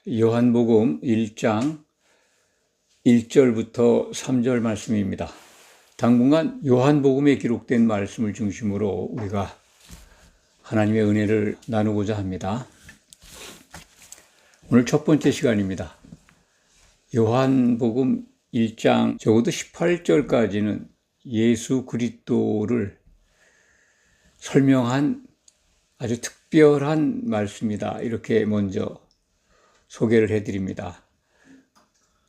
요한복음 1장 1절부터 3절 말씀입니다. 당분간 요한복음에 기록된 말씀을 중심으로 우리가 하나님의 은혜를 나누고자 합니다. 오늘 첫 번째 시간입니다. 요한복음 1장 적어도 18절까지는 예수 그리스도를 설명한 아주 특별한 말씀이다. 이렇게 먼저 소개를 해드립니다.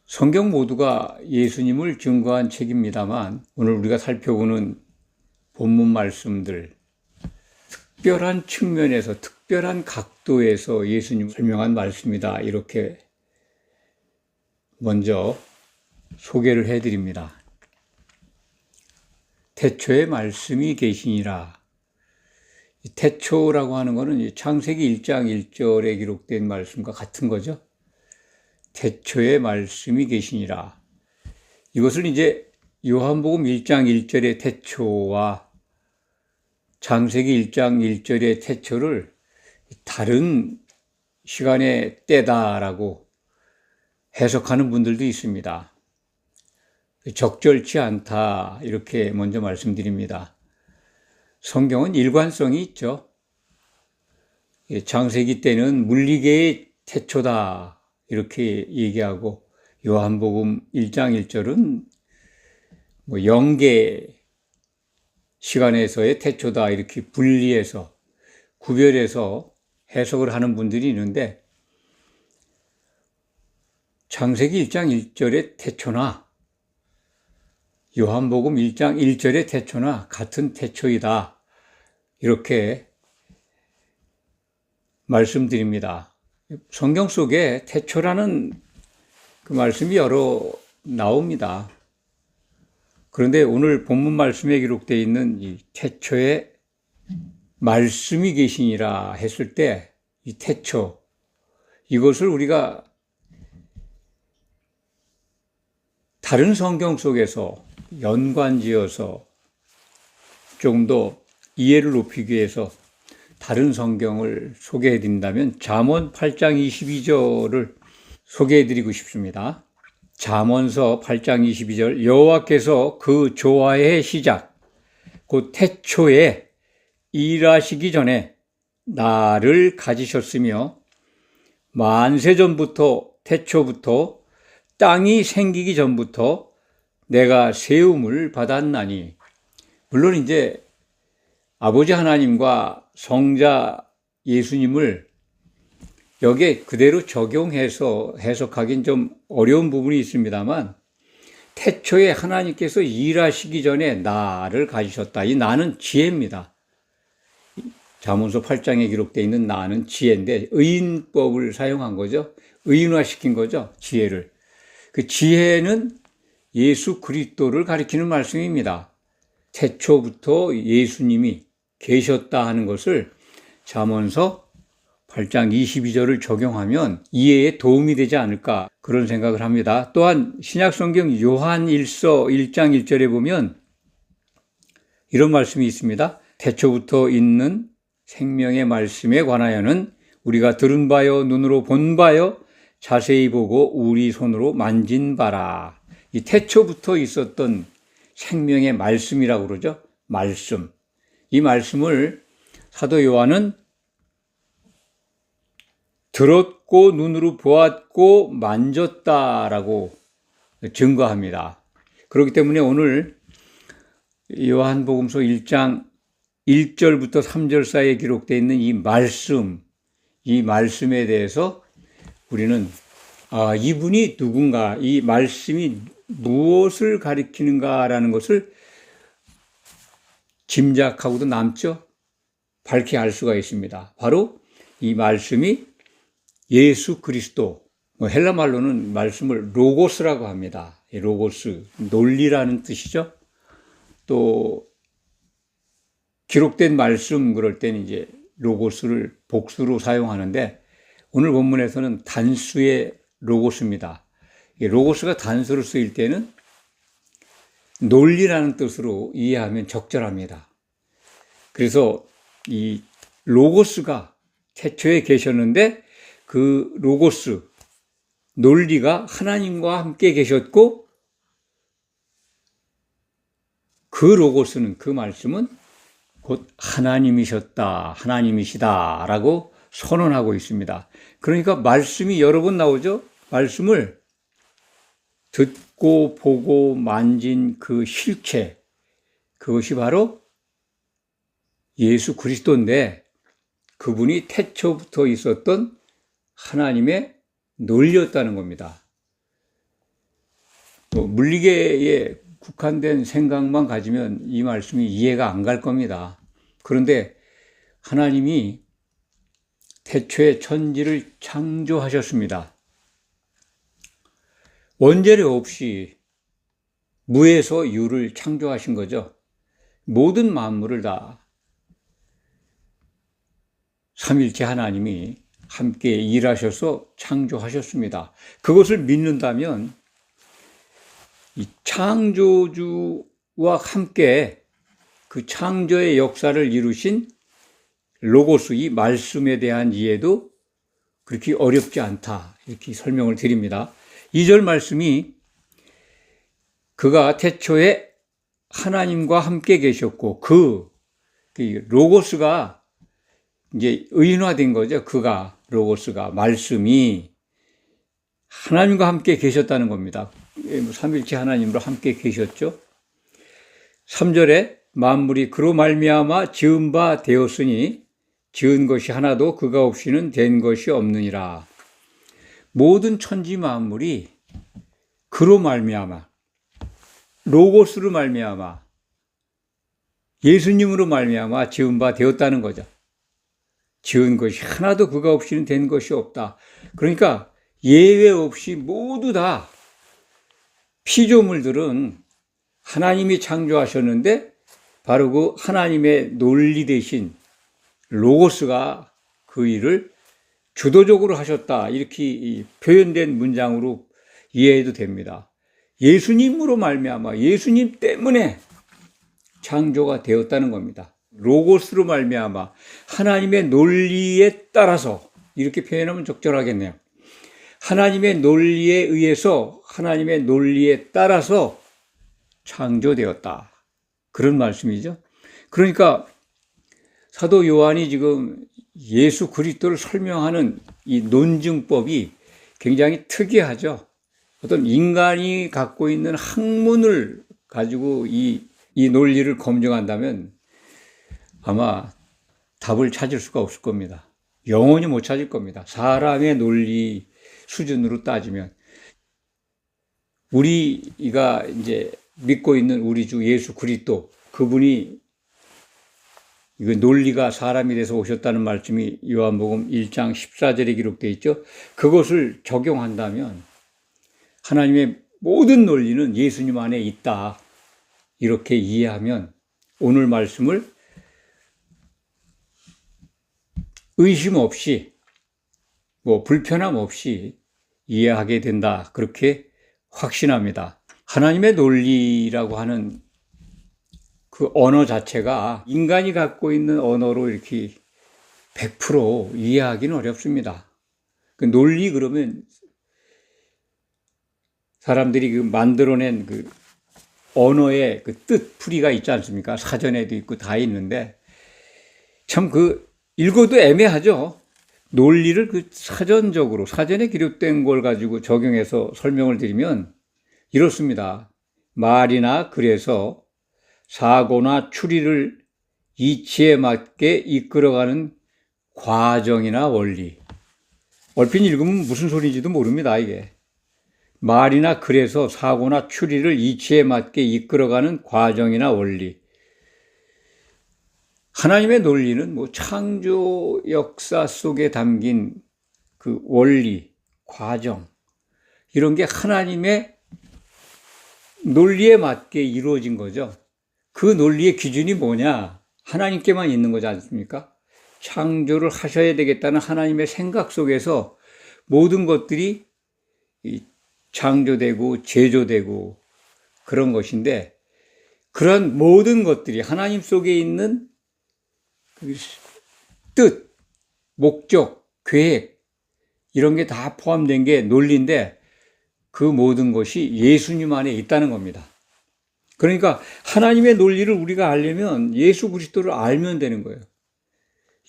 성경 모두가 예수님을 증거한 책입니다만 오늘 우리가 살펴보는 본문 말씀들, 특별한 측면에서 특별한 각도에서 예수님을 설명한 말씀이다. 이렇게 먼저 소개를 해드립니다. 태초에 말씀이 계시니라. 태초라고 하는 것은 창세기 1장 1절에 기록된 말씀과 같은 거죠. 태초에 말씀이 계시니라. 이것을 이제 요한복음 1장 1절의 태초와 창세기 1장 1절의 태초를 다른 시간의 때다라고 해석하는 분들도 있습니다. 적절치 않다 이렇게 먼저 말씀드립니다. 성경은 일관성이 있죠. 창세기 때는 물리계의 태초다 이렇게 얘기하고 요한복음 1장 1절은 영계 시간에서의 태초다 이렇게 분리해서 구별해서 해석을 하는 분들이 있는데 창세기 1장 1절의 태초나 요한복음 1장 1절의 태초나 같은 태초이다 이렇게 말씀드립니다. 성경 속에 태초라는 그 말씀이 여러 나옵니다. 그런데 오늘 본문 말씀에 기록되어 있는 이 태초에 말씀이 계시니라 했을 때 이 태초, 이것을 우리가 다른 성경 속에서 연관지어서 좀 더 이해를 높이기 위해서 다른 성경을 소개해 드린다면 잠언 8장 22절을 소개해 드리고 싶습니다. 잠언서 8장 22절 여호와께서 그 조화의 시작 곧 태초에 일하시기 전에 나를 가지셨으며 만세 전부터 태초부터 땅이 생기기 전부터 내가 세움을 받았나니. 물론 이제 아버지 하나님과 성자 예수님을 여기에 그대로 적용해서 해석하긴 좀 어려운 부분이 있습니다만 태초에 하나님께서 일하시기 전에 나를 가지셨다. 이 나는 지혜입니다. 잠언서 8장에 기록되어 있는 나는 지혜인데 의인법을 사용한 거죠. 의인화시킨 거죠. 지혜를. 그 지혜는 예수 그리스도를 가리키는 말씀입니다. 태초부터 예수님이 계셨다 하는 것을 잠언서 8장 22절을 적용하면 이해에 도움이 되지 않을까 그런 생각을 합니다. 또한 신약성경 요한일서 1장 1절에 보면 이런 말씀이 있습니다. 태초부터 있는 생명의 말씀에 관하여는 우리가 들은 바요 눈으로 본 바요 자세히 보고 우리 손으로 만진 바라. 이 태초부터 있었던 생명의 말씀이라고 그러죠. 말씀. 이 말씀을 사도 요한은 들었고 눈으로 보았고 만졌다라고 증거합니다. 그렇기 때문에 오늘 요한복음서 1장 1절부터 3절 사이에 기록되어 있는 이 말씀에 대해서 우리는 이분이 누군가, 이 말씀이 무엇을 가리키는가라는 것을 짐작하고도 남죠. 밝히 알 수가 있습니다. 바로 이 말씀이 예수 그리스도, 헬라 말로는 말씀을 로고스라고 합니다. 로고스, 논리라는 뜻이죠. 또 기록된 말씀 그럴 때는 이제 로고스를 복수로 사용하는데 오늘 본문에서는 단수의 로고스입니다. 로고스가 단수로 쓰일 때는 논리라는 뜻으로 이해하면 적절합니다. 그래서 이 로고스가 태초에 계셨는데 그 로고스, 논리가 하나님과 함께 계셨고 그 로고스는, 그 말씀은 곧 하나님이셨다, 하나님이시다 라고 선언하고 있습니다. 그러니까 말씀이 여러 번 나오죠. 말씀을 듣고 보고 만진 그 실체, 그것이 바로 예수 그리스도인데 그분이 태초부터 있었던 하나님의 논리였다는 겁니다. 물리계에 국한된 생각만 가지면 이 말씀이 이해가 안 갈 겁니다. 그런데 하나님이 태초에 천지를 창조하셨습니다. 원죄를 없이 무에서 유를 창조하신 거죠. 모든 만물을 다 삼일체 하나님이 함께 일하셔서 창조하셨습니다. 그것을 믿는다면 이 창조주와 함께 그 창조의 역사를 이루신 로고스, 이 말씀에 대한 이해도 그렇게 어렵지 않다, 이렇게 설명을 드립니다. 2절 말씀이 그가 태초에 하나님과 함께 계셨고 그 로고스가 이제 의인화된 거죠. 그가, 로고스가, 말씀이 하나님과 함께 계셨다는 겁니다. 삼일체 하나님으로 함께 계셨죠. 3절에 만물이 그로 말미암아 지은 바 되었으니 지은 것이 하나도 그가 없이는 된 것이 없느니라. 모든 천지 만물이 그로 말미암아, 로고스로 말미암아, 예수님으로 말미암아 지은 바 되었다는 거죠. 지은 것이 하나도 그가 없이는 된 것이 없다. 그러니까 예외 없이 모두 다 피조물들은 하나님이 창조하셨는데 바로 그 하나님의 논리 대신 로고스가 그 일을 주도적으로 하셨다, 이렇게 표현된 문장으로 이해해도 됩니다. 예수님으로 말미암아, 예수님 때문에 창조가 되었다는 겁니다. 로고스로 말미암아, 하나님의 논리에 따라서, 이렇게 표현하면 적절하겠네요. 하나님의 논리에 의해서, 하나님의 논리에 따라서 창조되었다, 그런 말씀이죠. 그러니까 사도 요한이 지금 예수 그리스도를 설명하는 이 논증법이 굉장히 특이하죠. 어떤 인간이 갖고 있는 학문을 가지고 이 논리를 검증한다면 아마 답을 찾을 수가 없을 겁니다. 영원히 못 찾을 겁니다. 사람의 논리 수준으로 따지면. 우리가 이제 믿고 있는 우리 주 예수 그리스도, 그분이 이거 논리가 사람이 돼서 오셨다는 말씀이 요한복음 1장 14절에 기록되어 있죠. 그것을 적용한다면 하나님의 모든 논리는 예수님 안에 있다, 이렇게 이해하면 오늘 말씀을 의심 없이, 불편함 없이 이해하게 된다, 그렇게 확신합니다. 하나님의 논리라고 하는 그 언어 자체가 인간이 갖고 있는 언어로 이렇게 100% 이해하기는 어렵습니다. 그 논리 그러면 사람들이 그 만들어낸 그 언어의 그 뜻풀이가 있지 않습니까? 사전에도 있고 다 있는데 참 읽어도 애매하죠. 논리를 사전적으로, 사전에 기록된 걸 가지고 적용해서 설명을 드리면 이렇습니다. 말이나 글에서 사고나 추리를 이치에 맞게 이끌어가는 과정이나 원리. 얼핏 읽으면 무슨 소리인지도 모릅니다, 이게. 말이나 글에서 사고나 추리를 이치에 맞게 이끌어가는 과정이나 원리. 하나님의 논리는 창조 역사 속에 담긴 그 원리, 과정, 이런 게 하나님의 논리에 맞게 이루어진 거죠. 그 논리의 기준이 뭐냐? 하나님께만 있는 거지 않습니까? 창조를 하셔야 되겠다는 하나님의 생각 속에서 모든 것들이 창조되고 제조되고 그런 것인데, 그런 모든 것들이 하나님 속에 있는 뜻, 목적, 계획, 이런 게 다 포함된 게 논리인데 그 모든 것이 예수님 안에 있다는 겁니다. 그러니까 하나님의 논리를 우리가 알려면 예수 그리스도를 알면 되는 거예요.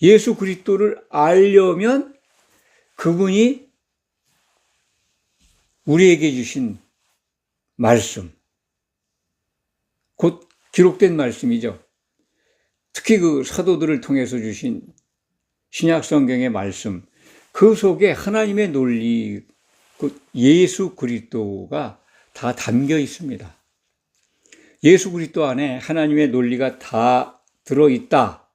예수 그리스도를 알려면 그분이 우리에게 주신 말씀, 곧 기록된 말씀이죠. 특히 그 사도들을 통해서 주신 신약 성경의 말씀, 그 속에 하나님의 논리, 그 예수 그리스도가 다 담겨 있습니다. 예수 그리스도 안에 하나님의 논리가 다 들어있다.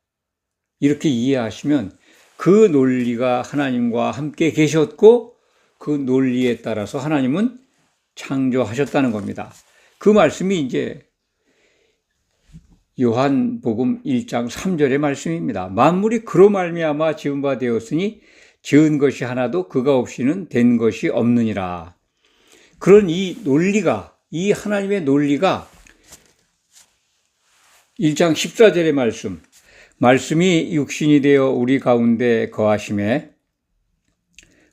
이렇게 이해하시면 그 논리가 하나님과 함께 계셨고 그 논리에 따라서 하나님은 창조하셨다는 겁니다. 그 말씀이 이제 요한복음 1장 3절의 말씀입니다. 만물이 그로 말미암아 지은 바 되었으니 지은 것이 하나도 그가 없이는 된 것이 없느니라. 그런 이 논리가, 이 하나님의 논리가 1장 14절의 말씀이 육신이 되어 우리 가운데 거하심에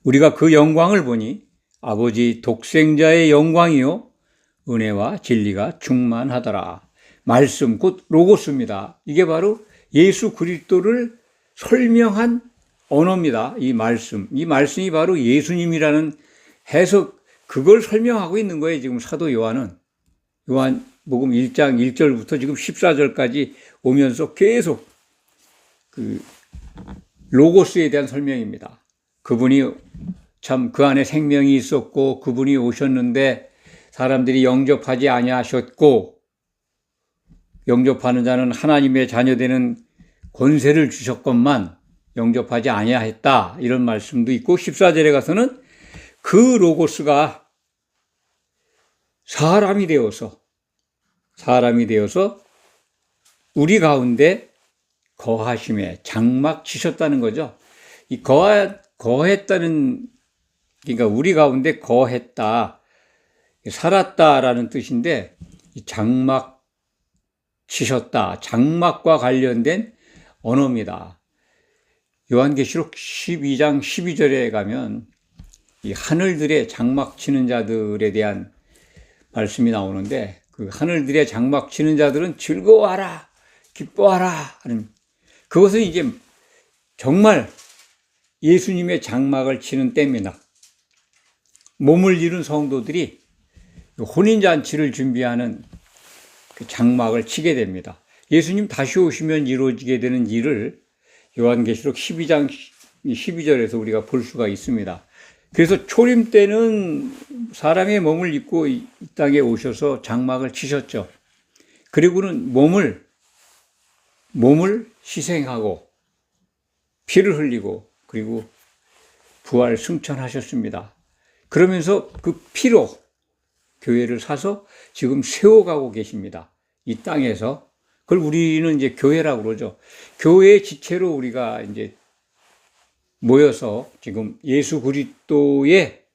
우리가 그 영광을 보니 아버지 독생자의 영광이요 은혜와 진리가 충만하더라. 말씀, 곧 로고스입니다. 이게 바로 예수 그리스도를 설명한 언어입니다. 이 말씀이 바로 예수님이라는 해석, 그걸 설명하고 있는 거예요. 지금 사도 요한은. 요한복음 1장 1절부터 지금 14절까지 오면서 계속 그 로고스에 대한 설명입니다. 그분이 참 그 안에 생명이 있었고 그분이 오셨는데 사람들이 영접하지 아니하셨고 영접하는 자는 하나님의 자녀되는 권세를 주셨건만 영접하지 아니하였다. 이런 말씀도 있고 14절에 가서는 그 로고스가 사람이 되어서 우리 가운데 거하심에 장막 치셨다는 거죠. 이 거했다는, 그러니까 우리 가운데 거했다, 살았다라는 뜻인데 장막 치셨다, 장막과 관련된 언어입니다. 요한계시록 12장 12절에 가면 이 하늘들의 장막 치는 자들에 대한 말씀이 나오는데 그 하늘들의 장막 치는 자들은 즐거워하라, 기뻐하라 하는, 그것은 이제 정말 예수님의 장막을 치는 때입니다. 몸을 이룬 성도들이 혼인잔치를 준비하는 그 장막을 치게 됩니다. 예수님 다시 오시면 이루어지게 되는 일을 요한계시록 12장 12절에서 우리가 볼 수가 있습니다. 그래서 초림 때는 사람의 몸을 입고 이 땅에 오셔서 장막을 치셨죠. 그리고는 몸을 희생하고 피를 흘리고 그리고 부활 승천하셨습니다. 그러면서 그 피로 교회를 사서 지금 세워가고 계십니다. 이 땅에서. 그걸 우리는 이제 교회라고 그러죠. 교회의 지체로 우리가 이제 모여서 지금 예수 그리스도의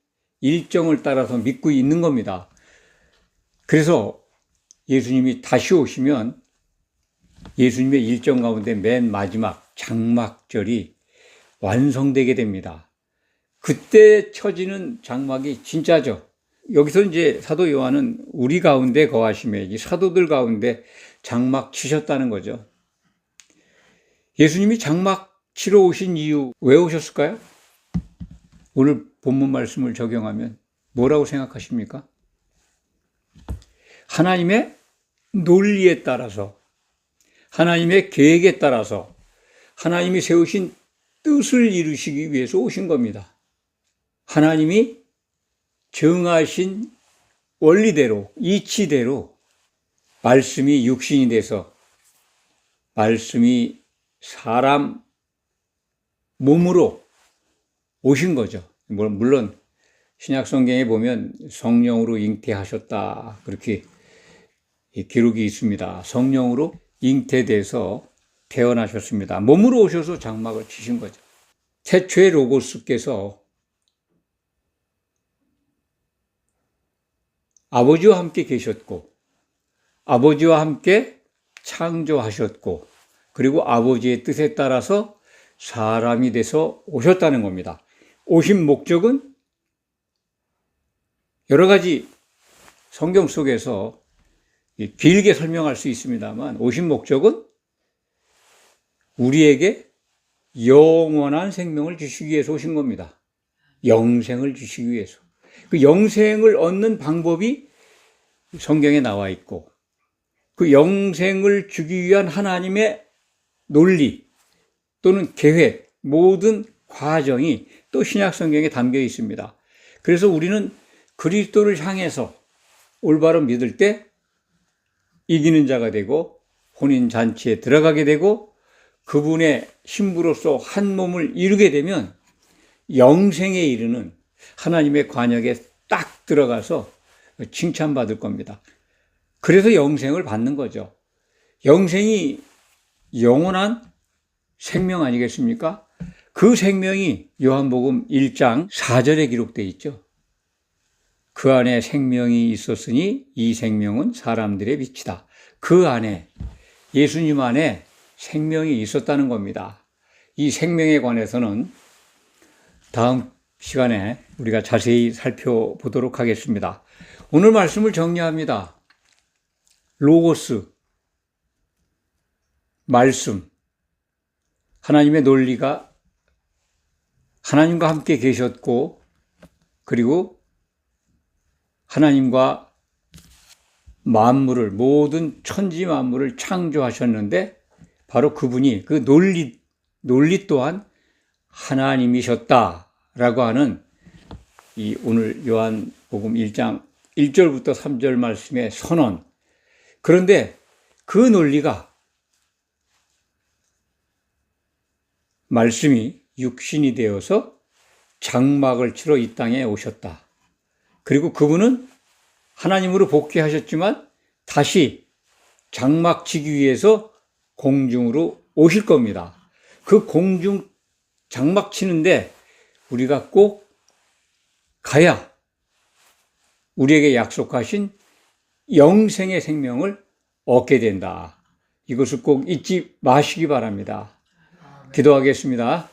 일정을 따라서 믿고 있는 겁니다. 그래서 예수님이 다시 오시면 예수님의 일정 가운데 맨 마지막 장막절이 완성되게 됩니다. 그때 쳐지는 장막이 진짜죠. 여기서 이제 사도 요한은 우리 가운데 거하심에, 이 사도들 가운데 장막 치셨다는 거죠. 예수님이 장막 치러 오신 이유 왜 오셨을까요? 오늘 본문 말씀을 적용하면 뭐라고 생각하십니까? 하나님의 논리에 따라서, 하나님의 계획에 따라서 하나님이 세우신 뜻을 이루시기 위해서 오신 겁니다. 하나님이 정하신 원리대로, 이치대로 말씀이 육신이 돼서 말씀이 사람 몸으로 오신 거죠. 물론 신약 성경에 보면 성령으로 잉태하셨다, 그렇게 기록이 있습니다. 성령으로 잉태돼서 태어나셨습니다. 몸으로 오셔서 장막을 치신 거죠. 태초의 로고스께서 아버지와 함께 계셨고 아버지와 함께 창조하셨고 그리고 아버지의 뜻에 따라서 사람이 돼서 오셨다는 겁니다. 오신 목적은 여러 가지 성경 속에서 길게 설명할 수 있습니다만, 오신 목적은 우리에게 영원한 생명을 주시기 위해서 오신 겁니다. 영생을 주시기 위해서. 그 영생을 얻는 방법이 성경에 나와 있고, 그 영생을 주기 위한 하나님의 논리 또는 계획, 모든 과정이 또 신약 성경에 담겨 있습니다. 그래서 우리는 그리스도를 향해서 올바로 믿을 때 이기는 자가 되고 혼인 잔치에 들어가게 되고 그분의 신부로서 한 몸을 이루게 되면 영생에 이르는 하나님의 관역에 딱 들어가서 칭찬받을 겁니다. 그래서 영생을 받는 거죠. 영생이 영원한 생명 아니겠습니까? 그 생명이 요한복음 1장 4절에 기록되어 있죠. 그 안에 생명이 있었으니 이 생명은 사람들의 빛이다. 그 안에, 예수님 안에 생명이 있었다는 겁니다. 이 생명에 관해서는 다음 시간에 우리가 자세히 살펴보도록 하겠습니다. 오늘 말씀을 정리합니다. 로고스, 말씀, 하나님의 논리가 하나님과 함께 계셨고, 그리고 하나님과 만물을, 모든 천지 만물을 창조하셨는데 바로 그분이 그 논리 또한 하나님이셨다라고 하는 이 오늘 요한복음 1장 1절부터 3절 말씀의 선언. 그런데 그 논리가 말씀이 육신이 되어서 장막을 치러 이 땅에 오셨다. 그리고 그분은 하나님으로 복귀하셨지만 다시 장막 치기 위해서 공중으로 오실 겁니다. 그 공중 장막 치는데 우리가 꼭 가야 우리에게 약속하신 영생의 생명을 얻게 된다. 이것을 꼭 잊지 마시기 바랍니다. 기도하겠습니다.